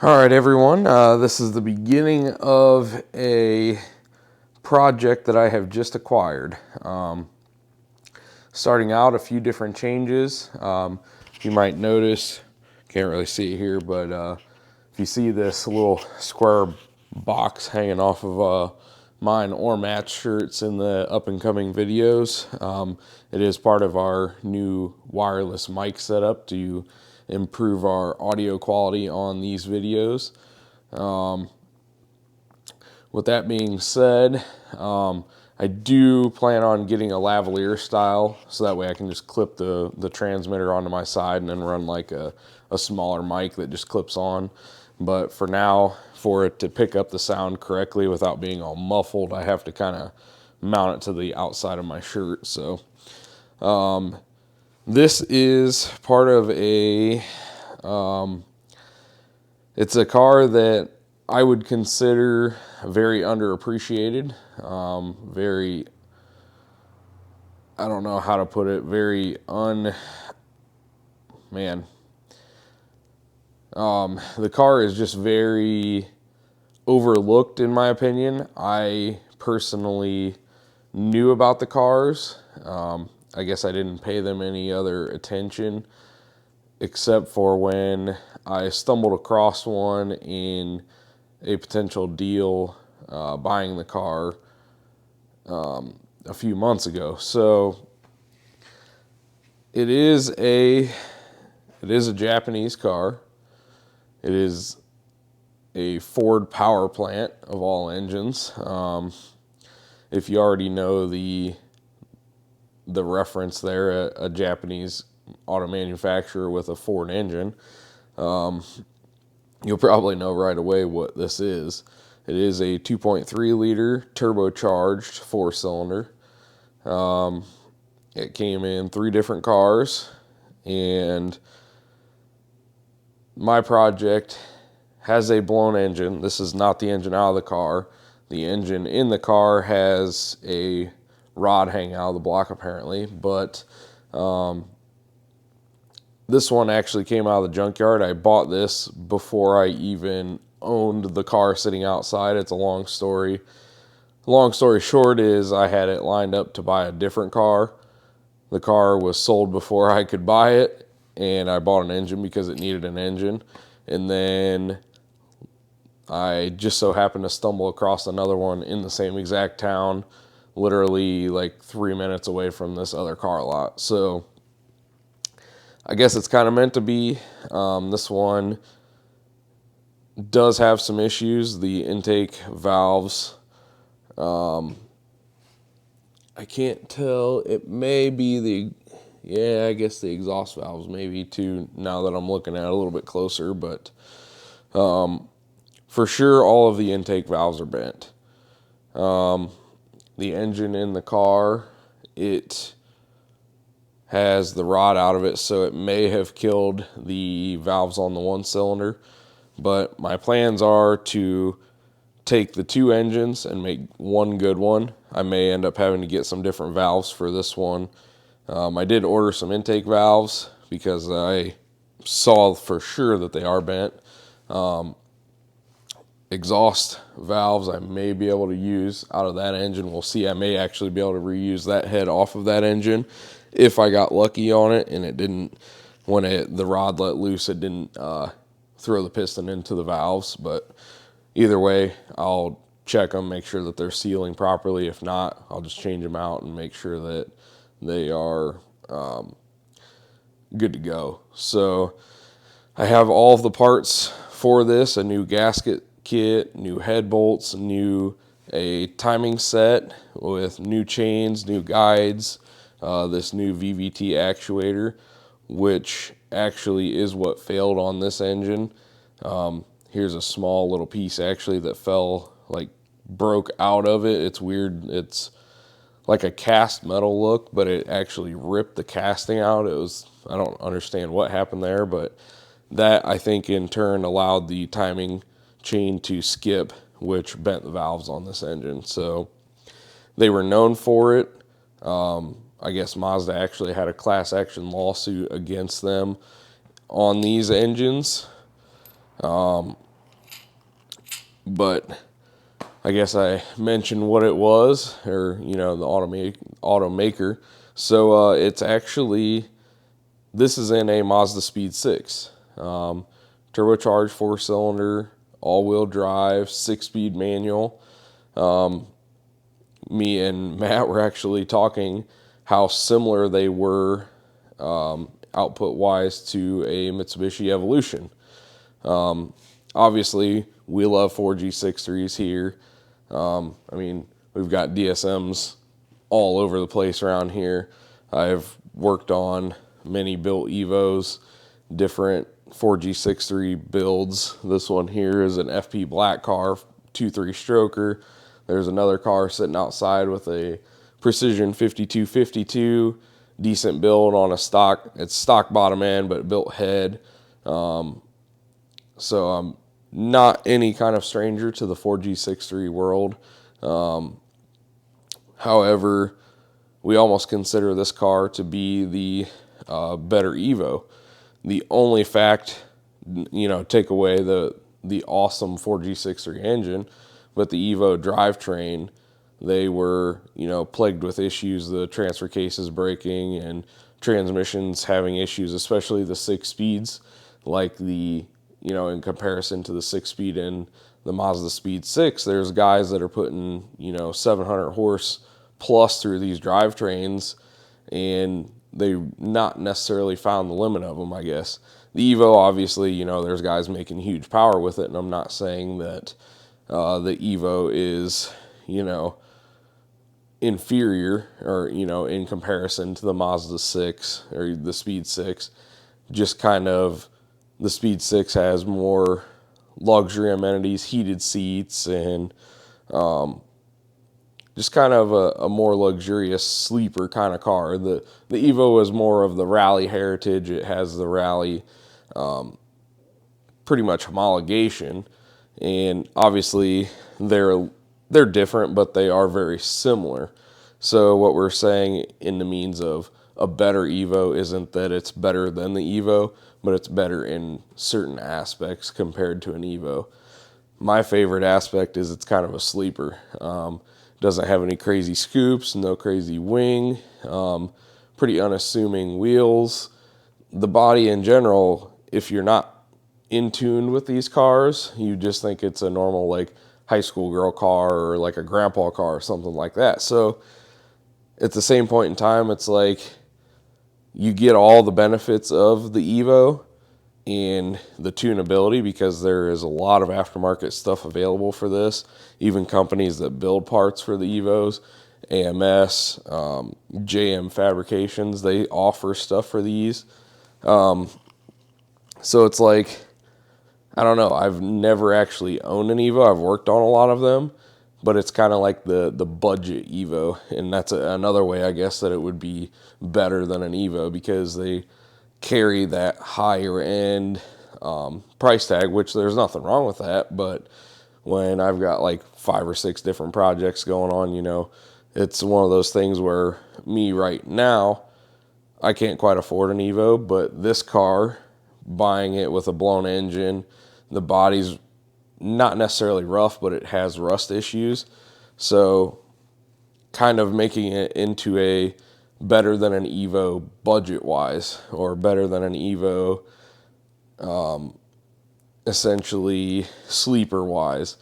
All right, everyone. This is the beginning of a project that I have just acquired. Starting out, a few different changes. You might notice, can't really see it here, but if you see this little square box hanging off of mine or Matt's shirts in the up and coming videos, it is part of our new wireless mic setup to improve our audio quality on these videos. With that being said, I do plan on getting a lavalier style so that way I can just clip the transmitter onto my side and then run like a smaller mic that just clips on. But for now, for it to pick up the sound correctly without being all muffled, I have to kind of mount it to the outside of my shirt. So this is part of it's a car that I would consider very underappreciated, very, I don't know how to put it, very the car is just very overlooked in my opinion. I personally knew about the cars. I guess I didn't pay them any other attention except for when I stumbled across one in a potential deal buying the car a few months ago. So it is a Japanese car. It is a Ford power plant of all engines. If you already know the reference there, a Japanese auto manufacturer with a Ford engine, you'll probably know right away what this is. It is a 2.3 liter turbocharged 4-cylinder. It came in 3 different cars, and my project has a blown engine. This is not the engine out of the car. The engine in the car has a rod hanging out of the block apparently, but this one actually came out of the junkyard. I bought this before I even owned the car sitting outside. It's a long story. Long story short is I had it lined up to buy a different car. The car was sold before I could buy it, and I bought an engine because it needed an engine. And then I just so happened to stumble across another one in the same exact town, literally like 3 minutes away from this other car lot. So I guess it's kind of meant to be. This one does have some issues. The intake valves, I can't tell. It may be I guess the exhaust valves maybe too, now that I'm looking at it a little bit closer. But for sure, all of the intake valves are bent. The engine in the car, it has the rod out of it, so it may have killed the valves on the 1-cylinder. But my plans are to take the 2 engines and make one good one. I may end up having to get some different valves for this one. I did order some intake valves because I saw for sure that they are bent. Exhaust valves I may be able to use out of that engine. We'll see. I may actually be able to reuse that head off of that engine if I got lucky on it and it didn't, when the rod let loose, it didn't throw the piston into the valves. But either way, I'll check them, make sure that they're sealing properly. If not, I'll just change them out and make sure that they are good to go. So I have all of the parts for this: a new gasket kit, new head bolts, a timing set with new chains, new guides, this new VVT actuator, which actually is what failed on this engine. Here's a small little piece actually that fell, like broke out of it. It's weird. It's like a cast metal look, but it actually ripped the casting out. I don't understand what happened there, but that I think in turn allowed the timing chain to skip, which bent the valves on this engine. So they were known for it. I guess Mazda actually had a class action lawsuit against them on these engines. but I guess I mentioned what it was, or the automaker. So it's actually, this is in a Mazda Speed 6, turbocharged 4-cylinder, all-wheel drive, 6-speed manual. Me and Matt were actually talking how similar they were output wise to a Mitsubishi Evolution. Obviously, we love 4G63s here. I mean, we've got DSMs all over the place around here. I've worked on many built Evos, different 4G63 builds. This one here is an FP black car, 2.3 stroker. There's another car sitting outside with a Precision 5252, decent build on a stock. It's stock bottom end, but built head. So I'm not any kind of stranger to the 4G63 world. However, we almost consider this car to be the better Evo. The only fact, take away the awesome 4G63 engine, but the Evo drivetrain, they were, plagued with issues, the transfer cases breaking and transmissions having issues, especially the 6 speeds, like in comparison to the 6-speed in the Mazda Speed 6, there's guys that are putting, 700 horse plus through these drivetrains, and they not necessarily found the limit of them, I guess. The Evo, obviously, there's guys making huge power with it, and I'm not saying that the Evo is, inferior or, in comparison to the Mazda 6 or the Speed 6. Just kind of, the Speed 6 has more luxury amenities, heated seats, and just kind of a more luxurious sleeper kind of car. The Evo is more of the rally heritage. It has the rally pretty much homologation, and obviously they're different, but they are very similar. So what we're saying in the means of a better Evo isn't that it's better than the Evo, but it's better in certain aspects compared to an Evo. My favorite aspect is it's kind of a sleeper. Doesn't have any crazy scoops, no crazy wing, pretty unassuming wheels. The body in general, if you're not in tune with these cars, you just think it's a normal like high school girl car or like a grandpa car or something like that. So at the same point in time, it's like you get all the benefits of the Evo and the tunability, because there is a lot of aftermarket stuff available for this. Even companies that build parts for the Evos, AMS, JM Fabrications, they offer stuff for these. So it's like, I don't know, I've never actually owned an Evo. I've worked on a lot of them, but it's kind of like the budget Evo, and that's another way, I guess, that it would be better than an Evo, because they carry that higher end price tag, which there's nothing wrong with that. But when I've got like 5 or 6 different projects going on, it's one of those things where me right now, I can't quite afford an Evo, but this car, buying it with a blown engine, the body's not necessarily rough, but it has rust issues. So kind of making it into a better than an Evo budget-wise, or better than an Evo essentially sleeper-wise.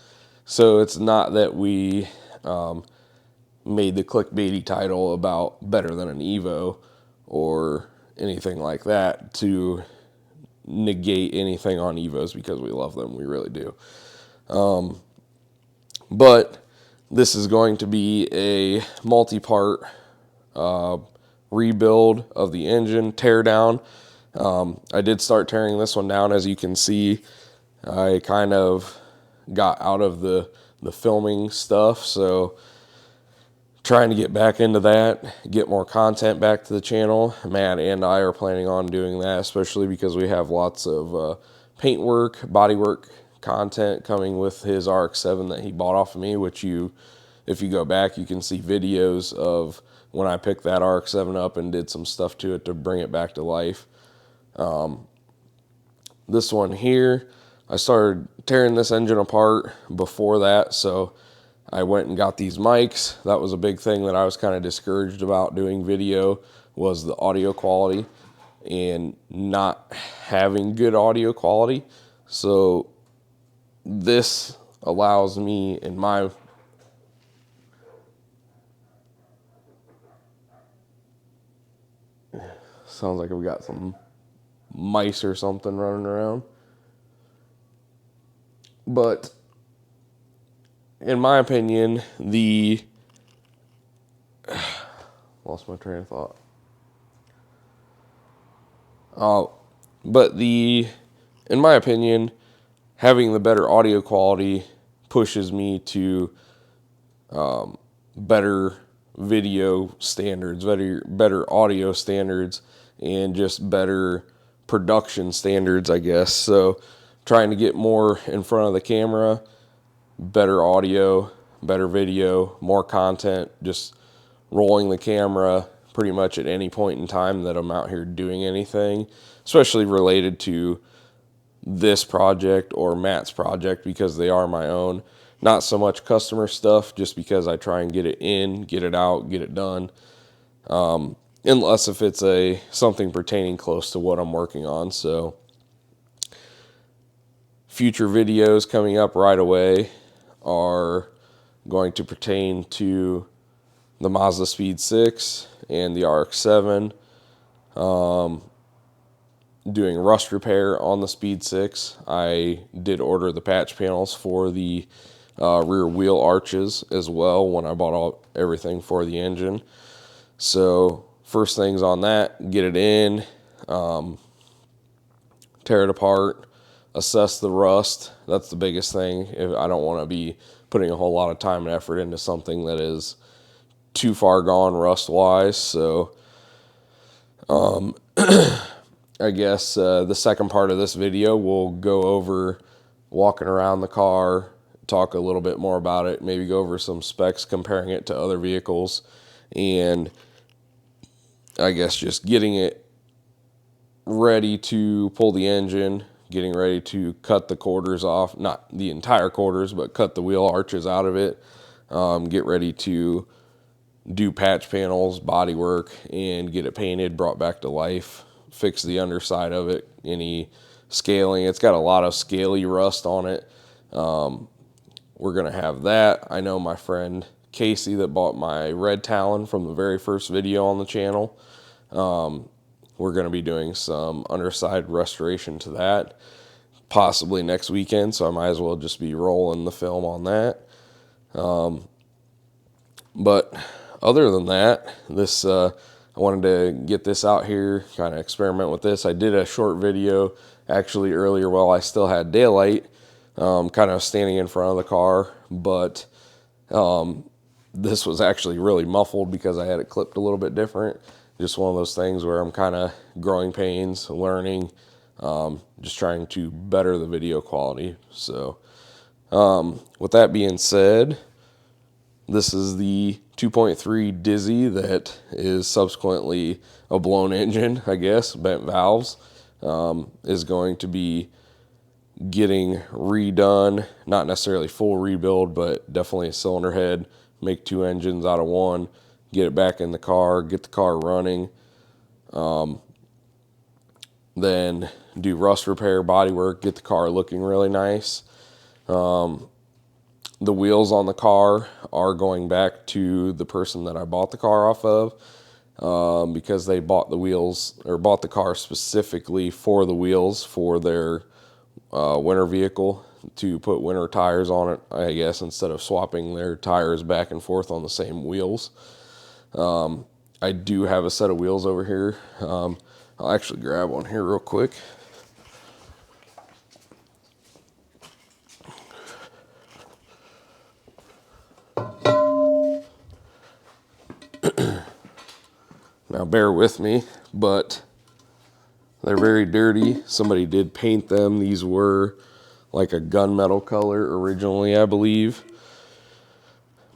So it's not that we made the clickbaity title about better than an Evo or anything like that to negate anything on Evos, because we love them. We really do. But this is going to be a multi-part rebuild of the engine, tear down. I did start tearing this one down. As you can see, I kind of got out of the filming stuff, so trying to get back into that, get more content back to the channel. Matt and I are planning on doing that, especially because we have lots of paint work, body work content coming with his RX-7 that he bought off of me, which if you go back, you can see videos of when I picked that RX-7 up and did some stuff to it to bring it back to life. This one here, I started tearing this engine apart before that, so I went and got these mics. That was a big thing that I was kind of discouraged about doing video, was the audio quality and not having good audio quality. So this allows me, in my sounds like I've got some mice or something running around. But in my opinion, lost my train of thought. In my opinion, having the better audio quality pushes me to better video standards, better audio standards, and just better production standards, I guess. So trying to get more in front of the camera, better audio, better video, more content, just rolling the camera pretty much at any point in time that I'm out here doing anything, especially related to this project or Matt's project, because they are my own. Not so much customer stuff, just because I try and get it in, get it out, get it done. Unless if it's something pertaining close to what I'm working on. So future videos coming up right away are going to pertain to the Mazda Speed 6 and the RX-7. Doing rust repair on the Speed 6. I did order the patch panels for the rear wheel arches as well when I bought everything for the engine. So first things on that, get it in, tear it apart, assess the rust. That's the biggest thing. I don't want to be putting a whole lot of time and effort into something that is too far gone rust-wise. So I guess the second part of this video will go over walking around the car, talk a little bit more about it, maybe go over some specs, comparing it to other vehicles, and I guess just getting it ready to pull the engine, getting ready to cut the quarters off, not the entire quarters, but cut the wheel arches out of it, get ready to do patch panels, body work, and get it painted, brought back to life, fix the underside of it, any scaling. It's got a lot of scaly rust on it. We're going to have that. I know my friend Casey that bought my red Talon from the very first video on the channel. We're going to be doing some underside restoration to that, possibly next weekend, so I might as well just be rolling the film on that. But other than that, I wanted to get this out here, kind of experiment with this. I did a short video actually earlier while I still had daylight, kind of standing in front of the car, but this was actually really muffled because I had it clipped a little bit different. Just one of those things where I'm kind of growing pains, learning, just trying to better the video quality. So with that being said, this is the 2.3 Dizzy that is subsequently a blown engine, I guess, bent valves, is going to be getting redone, not necessarily full rebuild, but definitely a cylinder head, make two engines out of one, get it back in the car, get the car running, then do rust repair, body work, get the car looking really nice. The wheels on the car are going back to the person that I bought the car off of, because they bought the wheels, or bought the car specifically for the wheels for their winter vehicle, to put winter tires on it, I guess, instead of swapping their tires back and forth on the same wheels. I do have a set of wheels over here. I'll actually grab one here real quick. Now bear with me, but they're very dirty. Somebody did paint them. These were like a gunmetal color originally, I believe.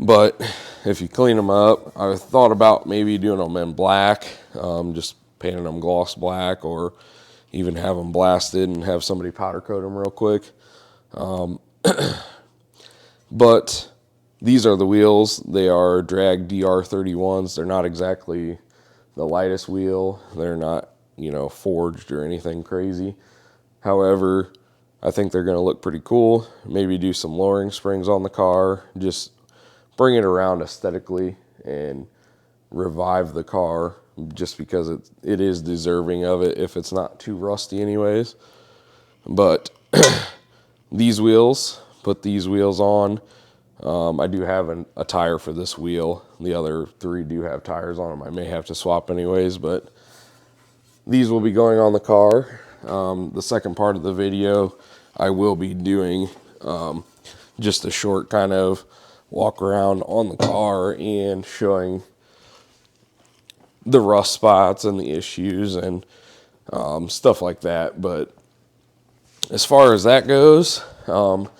But if you clean them up, I thought about maybe doing them in black, just painting them gloss black, or even have them blasted and have somebody powder coat them real quick. But these are the wheels. They are drag DR31s. They're not exactly the lightest wheel. They're not, forged or anything crazy. However, I think they're going to look pretty cool. Maybe do some lowering springs on the car. Just bring it around aesthetically and revive the car just because it is deserving of it if it's not too rusty anyways. But these wheels, put these wheels on. I do have a tire for this wheel. The other three do have tires on them. I may have to swap anyways, but these will be going on the car. The second part of the video, I will be doing just a short kind of walk around on the car and showing the rust spots and the issues and stuff like that. But as far as that goes, I'm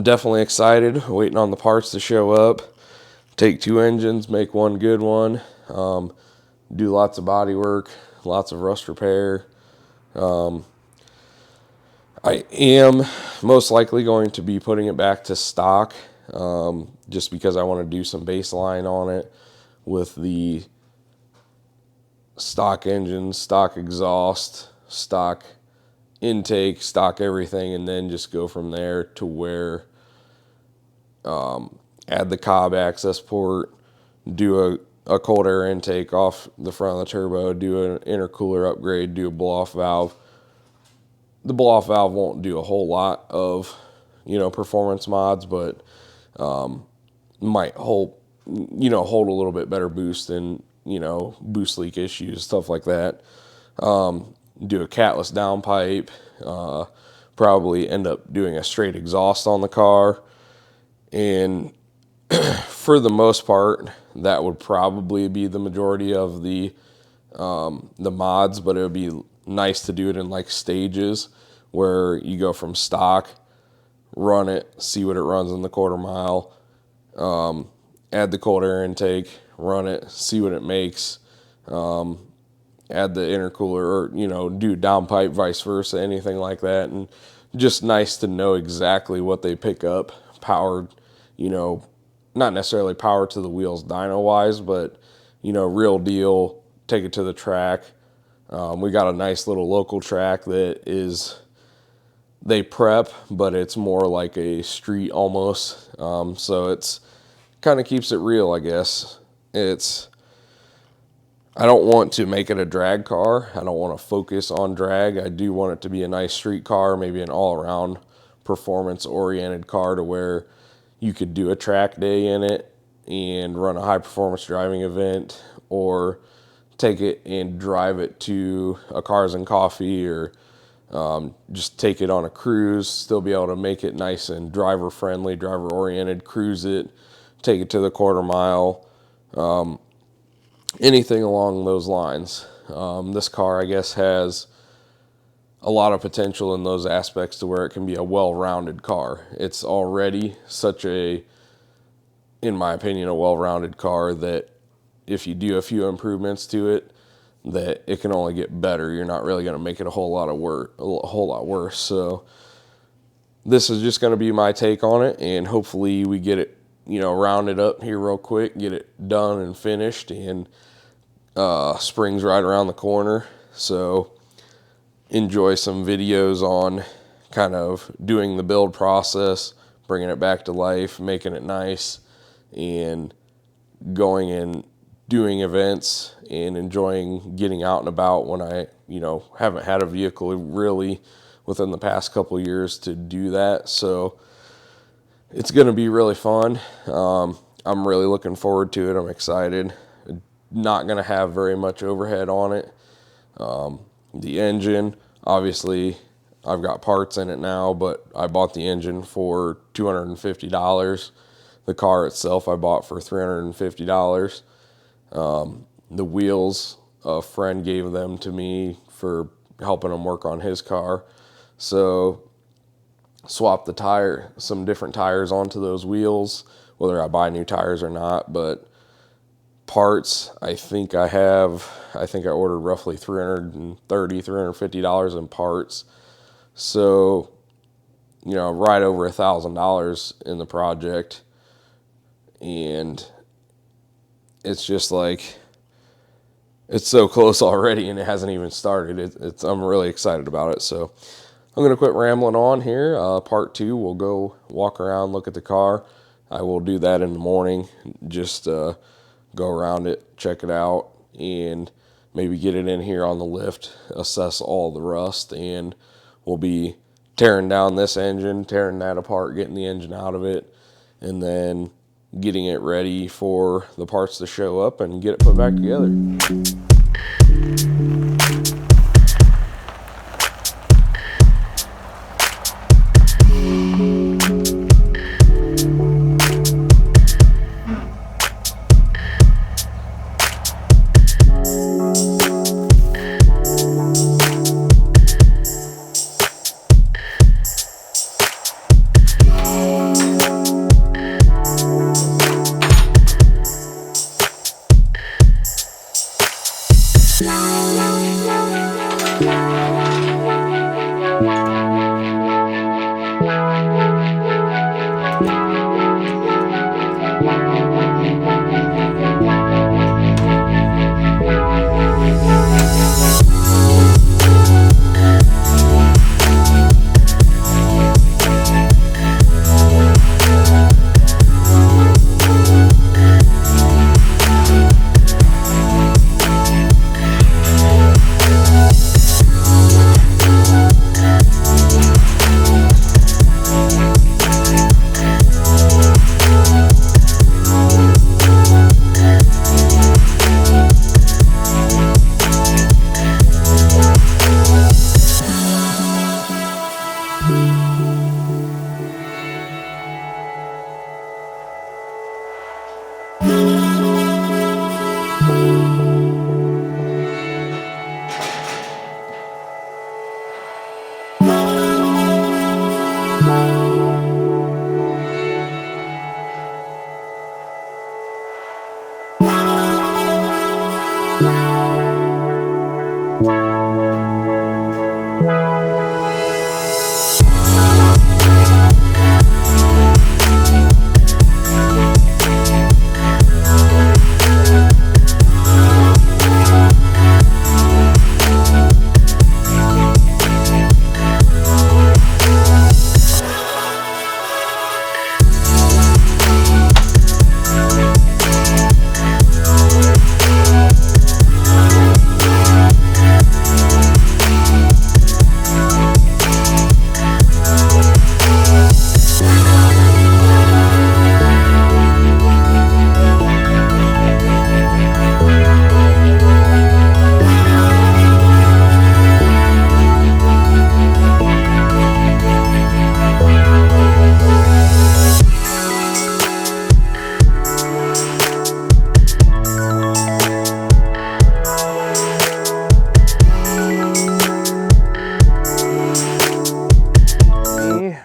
definitely excited, waiting on the parts to show up. Take two engines, make one good one, do lots of body work, lots of rust repair. I am most likely going to be putting it back to stock, just because I want to do some baseline on it with the stock engine, stock exhaust, stock intake, stock everything, and then just go from there to where add the cob access port, do a cold air intake off the front of the turbo, do an intercooler upgrade, do a blow-off valve. The blow-off valve won't do a whole lot of, performance mods, but might hold a little bit better boost and, boost leak issues, stuff like that. Do a catless downpipe, probably end up doing a straight exhaust on the car. And for the most part, that would probably be the majority of the mods, but it would be nice to do it in like stages where you go from stock, run it, see what it runs in the quarter mile, add the cold air intake, run it, see what it makes, add the intercooler, or do downpipe, vice versa, anything like that. And just nice to know exactly what they pick up powered, not necessarily power to the wheels dyno wise, but real deal, take it to the track. We got a nice little local track that is, they prep, but it's more like a street almost. So it's kind of keeps it real, I guess. I don't want to make it a drag car. I don't want to focus on drag. I do want it to be a nice street car, maybe an all-around performance-oriented car to where you could do a track day in it and run a high-performance driving event, or take it and drive it to a Cars and Coffee, or just take it on a cruise, still be able to make it nice and driver-friendly, driver-oriented, cruise it, take it to the quarter mile, anything along those lines. This car, I guess, has a lot of potential in those aspects to where it can be a well-rounded car. It's already in my opinion, a well-rounded car that if you do a few improvements to it, that it can only get better. You're not really going to make it a whole lot worse. So this is just going to be my take on it, and hopefully we get it, rounded up here real quick, get it done and finished, and spring's right around the corner. So enjoy some videos on kind of doing the build process, bringing it back to life, making it nice, and going and doing events and enjoying getting out and about when I, haven't had a vehicle really within the past couple of years to do that. So it's going to be really fun. I'm really looking forward to it. I'm excited. Not going to have very much overhead on it. The engine, obviously, I've got parts in it now, but I bought the engine for $250. The car itself I bought for $350. The wheels, a friend gave them to me for helping him work on his car. So swap some different tires onto those wheels, whether I buy new tires or not. But parts, I think I ordered roughly $350 in parts. So right over $1,000 in the project. And it's just like, it's so close already and it hasn't even started. I'm really excited about it. So I'm going to quit rambling on here. Part 2, we'll go walk around, look at the car. I will do that in the morning. Just go around it, check it out, and maybe get it in here on the lift, assess all the rust, and we'll be tearing down this engine, tearing that apart, getting the engine out of it, and then getting it ready for the parts to show up and get it put back together.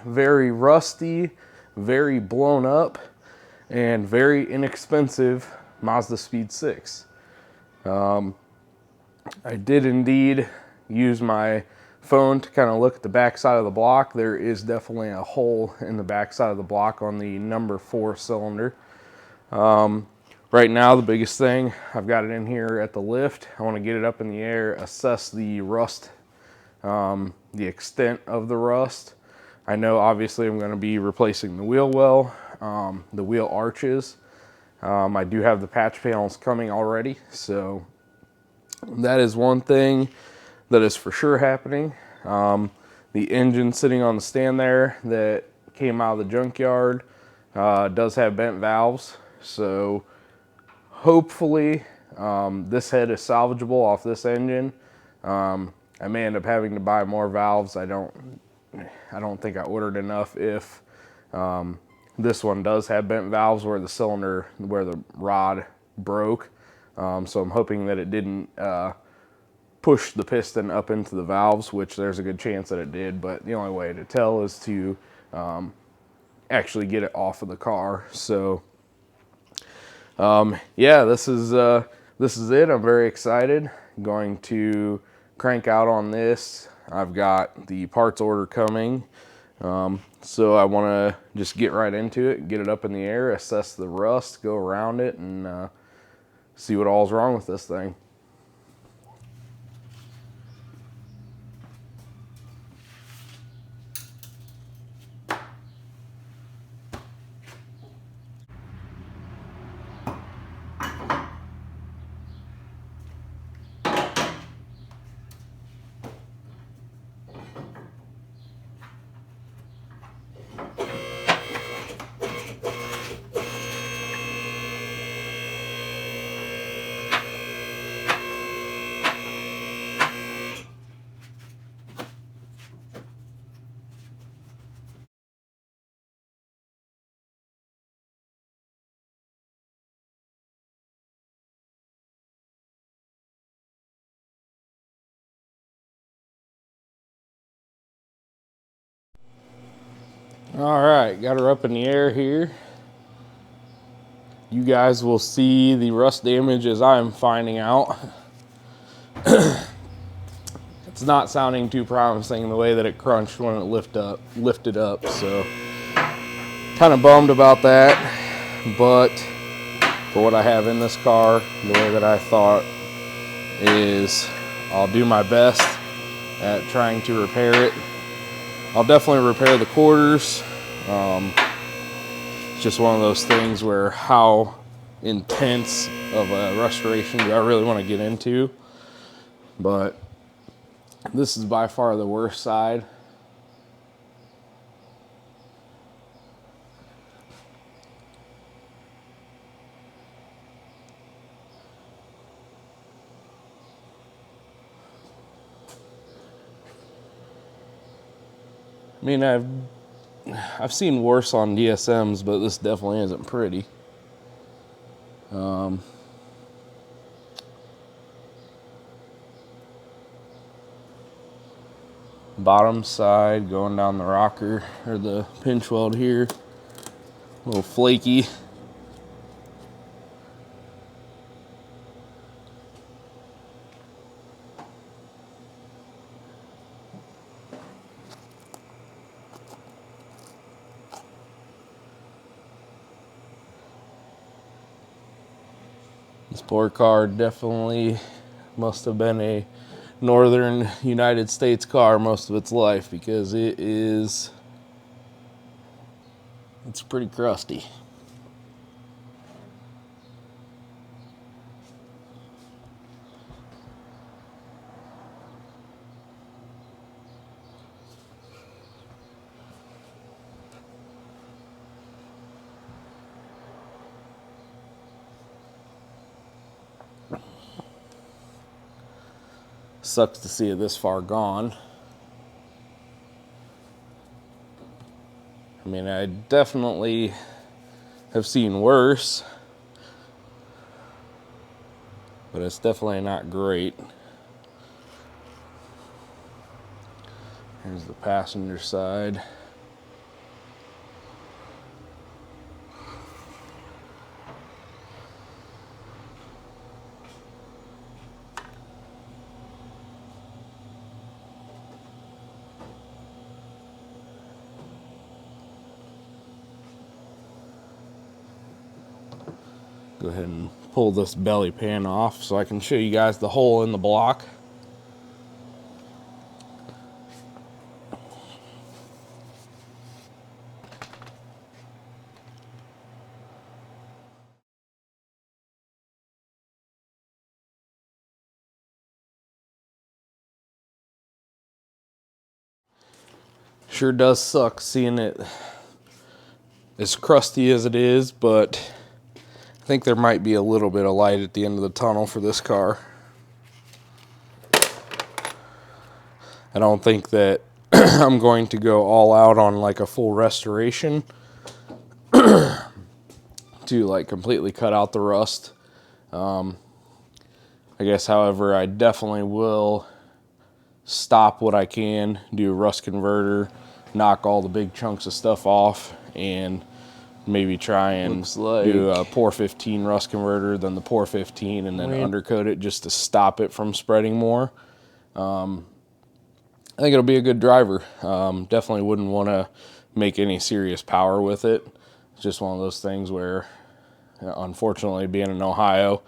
Very rusty, very blown up, and very inexpensive Mazda Speed 6. I did indeed use my phone to kind of look at the back side of the block. There is definitely a hole in the back side of the block on the number 4 cylinder. Right now, the biggest thing, I've got it in here at the lift. I want to get it up in the air, assess the rust, the extent of the rust. I know obviously I'm going to be replacing the wheel well, the wheel arches. I do have the patch panels coming already, so that is one thing that is for sure happening. The engine sitting on the stand there that came out of the junkyard does have bent valves, so hopefully this head is salvageable off this engine. I may end up having to buy more valves. I don't think I ordered enough if this one does have bent valves where the cylinder, where the rod broke. So I'm hoping that it didn't push the piston up into the valves, which there's a good chance that it did, but the only way to tell is to actually get it off of the car. So yeah, this is it. I'm very excited. I'm going to crank out on this. I've got the parts order coming So I want to just get right into it, get it up in the air, assess the rust, go around it, and see what all's wrong with this thing. All right, got her up in the air here. You guys will see the rust damage as I'm finding out. It's not sounding too promising the way that it crunched when it lifted up, so kind of bummed about that. But for what I have in this car, the way that I thought is I'll do my best at trying to repair it. I'll definitely repair the quarters. It's just one of those things where how intense of a restoration do I really want to get into? But this is by far the worst side. I mean, I've seen worse on DSMs, but this definitely isn't pretty. Bottom side going down the rocker or the pinch weld here, a little flaky. This poor car definitely must have been a northern United States car most of its life, because it's pretty crusty. Sucks to see it this far gone. I mean, I definitely have seen worse, but it's definitely not great. Here's the passenger side. Go ahead and pull this belly pan off so I can show you guys the hole in the block. Sure does suck seeing it as crusty as it is, but I think there might be a little bit of light at the end of the tunnel for this car. I don't think that I'm going to go all out on like a full restoration to like completely cut out the rust. I guess, however, I definitely will stop what I can, do a rust converter, knock all the big chunks of stuff off, and maybe try and do a Pour 15 rust converter, then the Pour 15, and then undercoat it just to stop it from spreading more. I think it'll be a good driver. Definitely wouldn't want to make any serious power with it. It's just one of those things where, unfortunately, being in Ohio,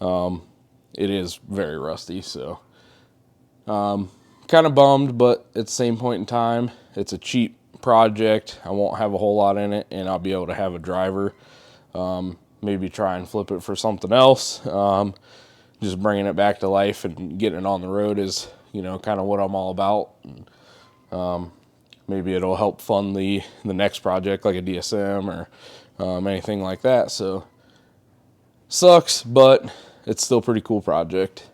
it is very rusty. So kind of bummed, but at the same point in time, it's a cheap project. I won't have a whole lot in it, and I'll be able to have a driver. Maybe try and flip it for something else. Just bringing it back to life and getting it on the road is, kind of what I'm all about. Maybe it'll help fund the next project, like a DSM or anything like that. So sucks, but it's still a pretty cool project.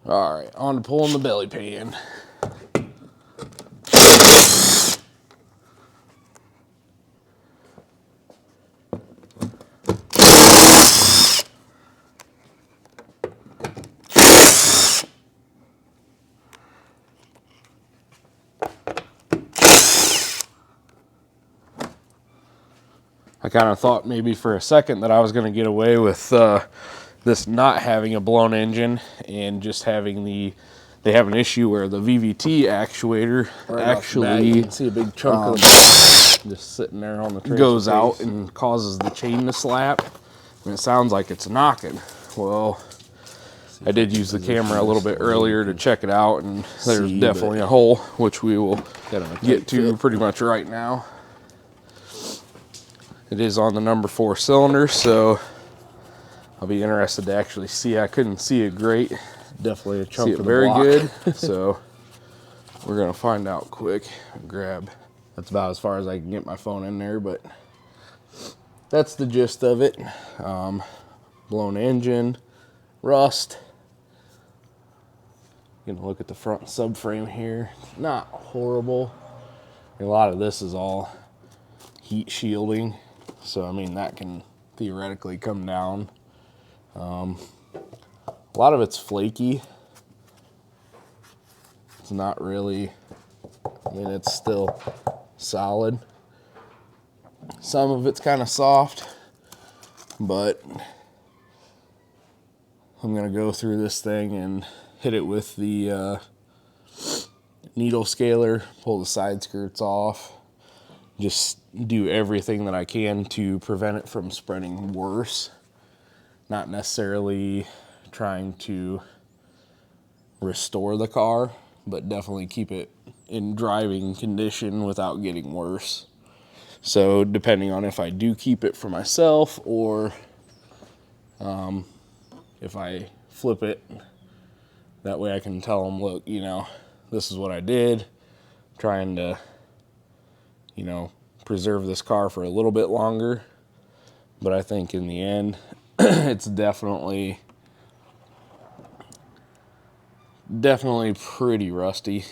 All right, on to pulling the belly pan. I kind of thought maybe for a second that I was going to get away with this not having a blown engine and just having they have an issue where the VVT actuator actually, you can see a big chunk of just sitting there on the goes out and causes the chain to slap, and it sounds like it's knocking. Well, I did use the camera a little bit earlier to check it out, and there's definitely a hole, which we will get to pretty much right now. It is on the number 4 cylinder, so I'll be interested to actually see. I couldn't see it great. Definitely a chunk of the very block. Good. So we're gonna find out quick. Grab. That's about as far as I can get my phone in there, but that's the gist of it. Blown engine, rust. Gonna look at the front subframe here. Not horrible. A lot of this is all heat shielding. So, I mean, that can theoretically come down. A lot of it's flaky. It's not really, I mean, it's still solid. Some of it's kind of soft, but I'm going to go through this thing and hit it with the needle scaler, pull the side skirts off. Just do everything that I can to prevent it from spreading worse. Not necessarily trying to restore the car, but definitely keep it in driving condition without getting worse. So depending on if I do keep it for myself or if I flip it, that way I can tell them, look, this is what I did. Trying to preserve this car for a little bit longer. But I think in the end, it's definitely pretty rusty.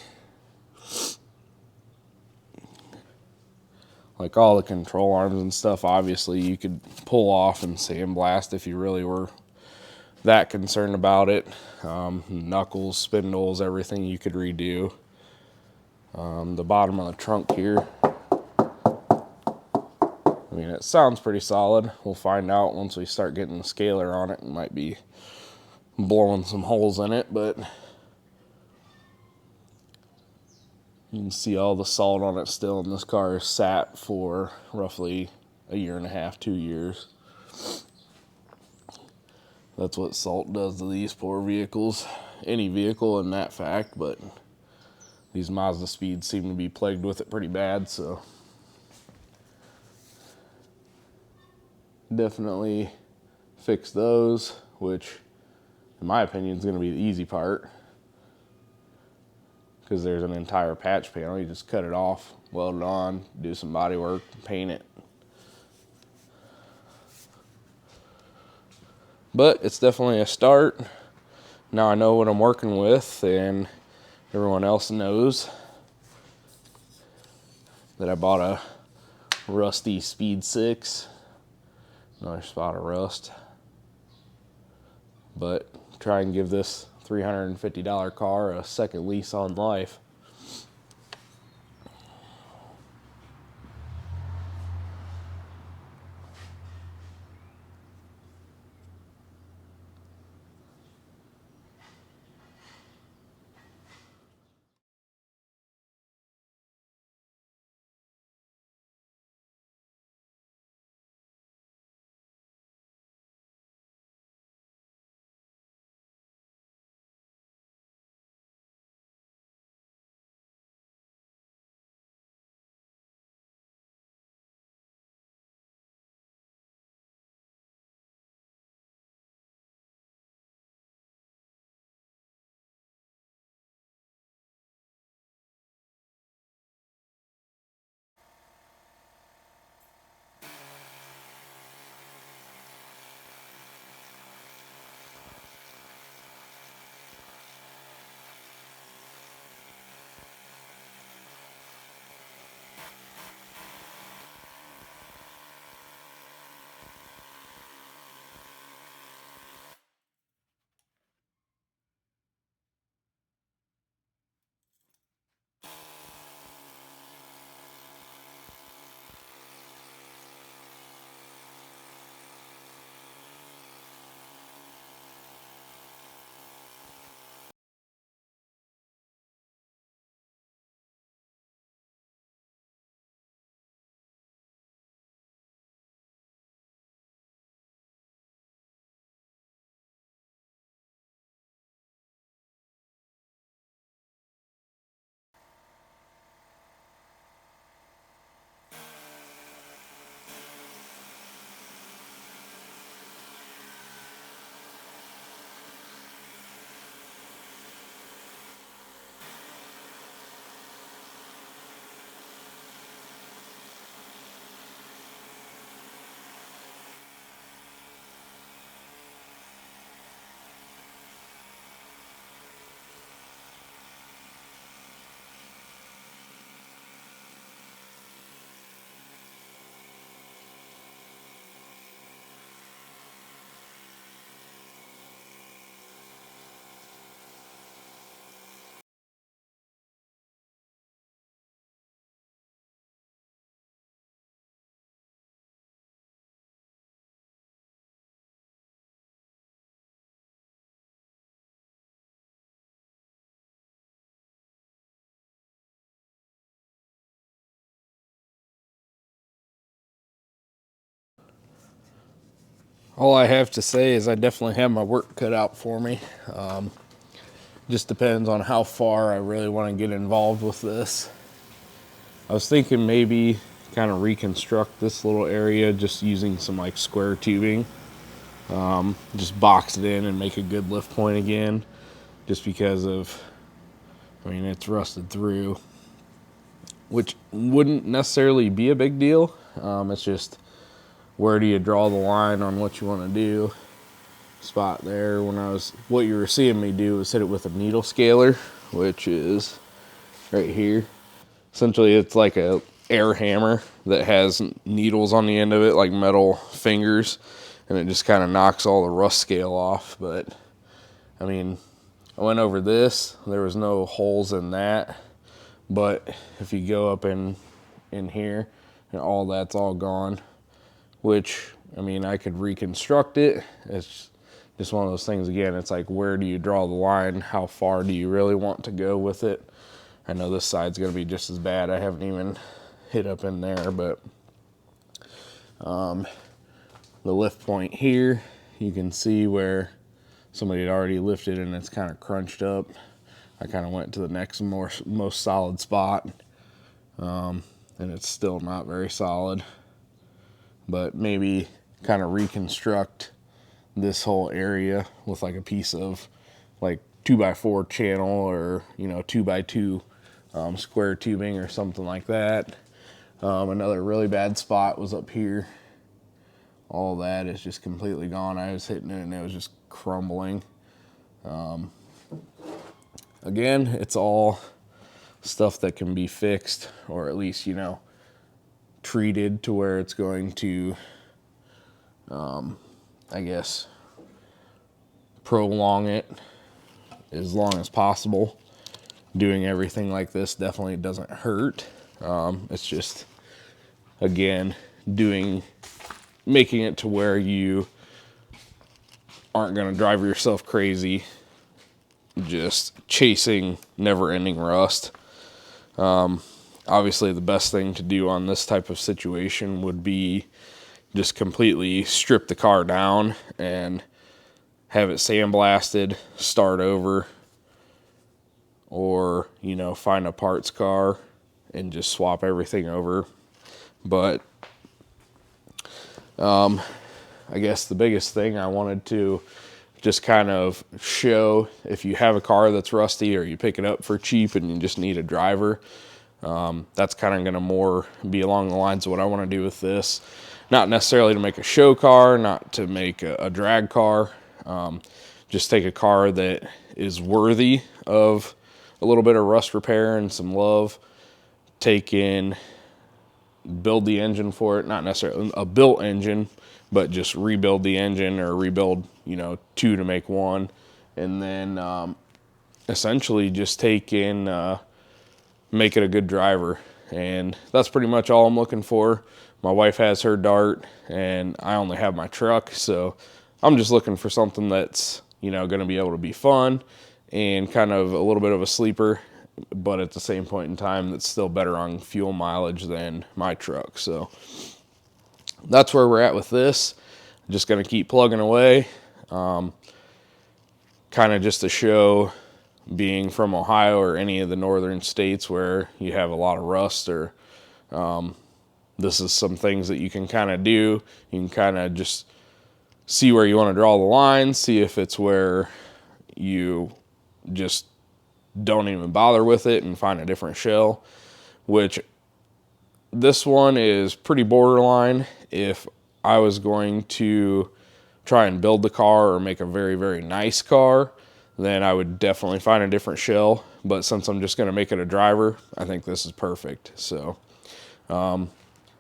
Like all the control arms and stuff, obviously you could pull off and sandblast if you really were that concerned about it. Knuckles, spindles, everything you could redo. The bottom of the trunk here, I mean, it sounds pretty solid. We'll find out once we start getting the scaler on it. It might be blowing some holes in it, but you can see all the salt on it still, and this car is sat for roughly a year and a half, 2 years. That's what salt does to these poor vehicles. Any vehicle in that fact, but these Mazda Speeds seem to be plagued with it pretty bad, so definitely fix those, which in my opinion is going to be the easy part. because there's an entire patch panel. You just cut it off, weld it on, do some body work, paint it. But it's definitely a start. Now I know what I'm working with, and everyone else knows that I bought a rusty Speed 6. Another spot of rust. But try and give this $350 car a second lease on life. All I have to say is I definitely have my work cut out for me. Just depends on how far I really want to get involved with this. I was thinking maybe kind of reconstruct this little area just using some like square tubing. Just box it in and make a good lift point again, just because of, I mean, it's rusted through, which wouldn't necessarily be a big deal. It's just, where do you draw the line on what you want to do? Spot there, what you were seeing me do was hit it with a needle scaler, which is right here. Essentially, it's like a air hammer that has needles on the end of it, like metal fingers, and it just kind of knocks all the rust scale off. But I mean, I went over this, there was no holes in that, but if you go up in here, and all that's all gone, which, I mean, I could reconstruct it. It's just one of those things, again, it's like, where do you draw the line? How far do you really want to go with it? I know this side's gonna be just as bad. I haven't even hit up in there, but the lift point here, you can see where somebody had already lifted and it's kind of crunched up. I kind of went to the next most solid spot, and it's still not very solid. But maybe kind of reconstruct this whole area with like a piece of like 2x4 channel, or 2x2 square tubing or something like that. Another really bad spot was up here. All that is just completely gone. I was hitting it and it was just crumbling. Again, it's all stuff that can be fixed, or at least, treated to where it's going to, I guess, prolong it as long as possible. Doing everything like this definitely doesn't hurt. It's just, again, making it to where you aren't going to drive yourself crazy just chasing never-ending rust. Obviously, the best thing to do on this type of situation would be just completely strip the car down and have it sandblasted, start over, or, find a parts car and just swap everything over. But I guess the biggest thing I wanted to just kind of show, if you have a car that's rusty or you pick it up for cheap and you just need a driver, that's kind of going to more be along the lines of what I want to do with this. Not necessarily to make a show car, not to make a drag car. Just take a car that is worthy of a little bit of rust repair and some love. Build the engine for it, not necessarily a built engine, but just rebuild the engine, or rebuild, two to make one. And then essentially just make it a good driver. And that's pretty much all I'm looking for. My wife has her Dart and I only have my truck, so I'm just looking for something that's, going to be able to be fun and kind of a little bit of a sleeper, but at the same point in time, that's still better on fuel mileage than my truck. So that's where we're at with this. Just going to keep plugging away. Kind of just to show, being from Ohio or any of the northern states where you have a lot of rust, or this is some things that you can kind of do. You can kind of just see where you want to draw the line, see if it's where you just don't even bother with it and find a different shell, which this one is pretty borderline. If I was going to try and build the car or make a very, very nice car, then I would definitely find a different shell. But since I'm just going to make it a driver, I think this is perfect. So I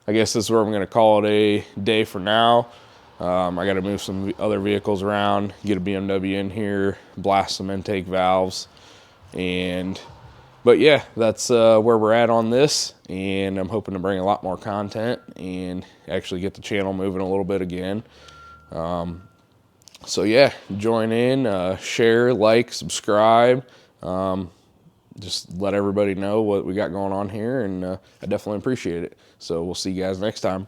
guess this is where I'm going to call it a day for now. I got to move some other vehicles around, get a BMW in here, blast some intake valves. But yeah, that's where we're at on this, and I'm hoping to bring a lot more content and actually get the channel moving a little bit again. So yeah, join in, share, like, subscribe. Just let everybody know what we got going on here, and I definitely appreciate it. So we'll see you guys next time.